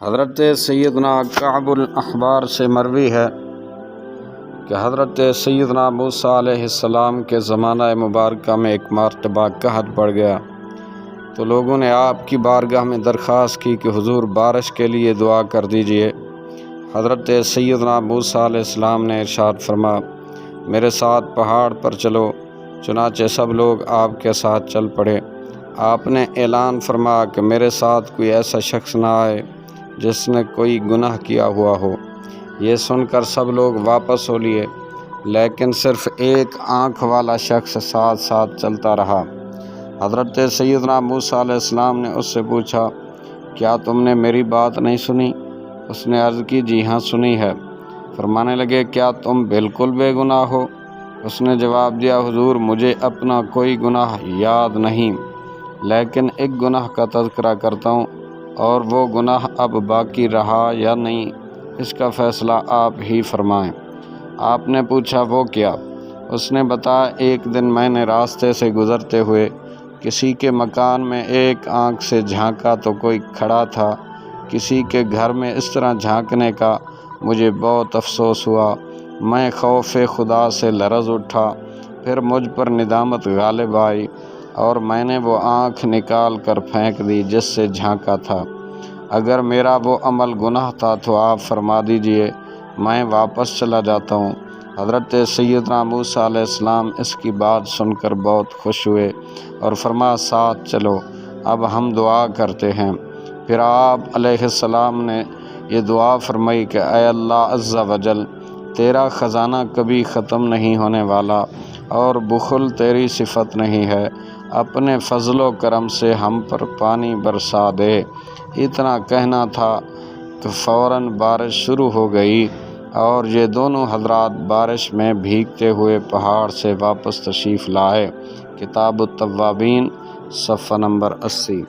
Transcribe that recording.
حضرت سیدنا کعب الاحبار سے مروی ہے کہ حضرت سیدنا موسیٰ علیہ السلام کے زمانہ مبارکہ میں ایک مرتبہ قحط پڑ گیا تو لوگوں نے آپ کی بارگاہ میں درخواست کی کہ حضور بارش کے لیے دعا کر دیجئے۔ حضرت سیدنا موسیٰ علیہ السلام نے ارشاد فرمایا، میرے ساتھ پہاڑ پر چلو۔ چنانچہ سب لوگ آپ کے ساتھ چل پڑے۔ آپ نے اعلان فرمایا کہ میرے ساتھ کوئی ایسا شخص نہ آئے جس نے کوئی گناہ کیا ہوا ہو۔ یہ سن کر سب لوگ واپس ہو لیے، لیکن صرف ایک آنکھ والا شخص ساتھ ساتھ چلتا رہا۔ حضرت سیدنا موسیٰ علیہ السلام نے اس سے پوچھا، کیا تم نے میری بات نہیں سنی؟ اس نے عرض کی، جی ہاں سنی ہے۔ فرمانے لگے، کیا تم بالکل بے گناہ ہو؟ اس نے جواب دیا، حضور مجھے اپنا کوئی گناہ یاد نہیں، لیکن ایک گناہ کا تذکرہ کرتا ہوں، اور وہ گناہ اب باقی رہا یا نہیں اس کا فیصلہ آپ ہی فرمائیں۔ آپ نے پوچھا، وہ کیا؟ اس نے بتایا، ایک دن میں نے راستے سے گزرتے ہوئے کسی کے مکان میں ایک آنکھ سے جھانکا تو کوئی کھڑا تھا۔ کسی کے گھر میں اس طرح جھانکنے کا مجھے بہت افسوس ہوا۔ میں خوف خدا سے لرز اٹھا، پھر مجھ پر ندامت غالب آئی اور میں نے وہ آنکھ نکال کر پھینک دی جس سے جھانکا تھا۔ اگر میرا وہ عمل گناہ تھا تو آپ فرما دیجئے، میں واپس چلا جاتا ہوں۔ حضرت سیدنا موسیٰ علیہ السلام اس کی بات سن کر بہت خوش ہوئے اور فرمایا، ساتھ چلو، اب ہم دعا کرتے ہیں۔ پھر آپ علیہ السلام نے یہ دعا فرمائی کہ اے اللہ عز و جل، تیرا خزانہ کبھی ختم نہیں ہونے والا اور بخل تیری صفت نہیں ہے، اپنے فضل و کرم سے ہم پر پانی برسا دے۔ اتنا کہنا تھا کہ فوراً بارش شروع ہو گئی اور یہ دونوں حضرات بارش میں بھیگتے ہوئے پہاڑ سے واپس تشریف لائے۔ کتاب التوابین صفحہ نمبر 80۔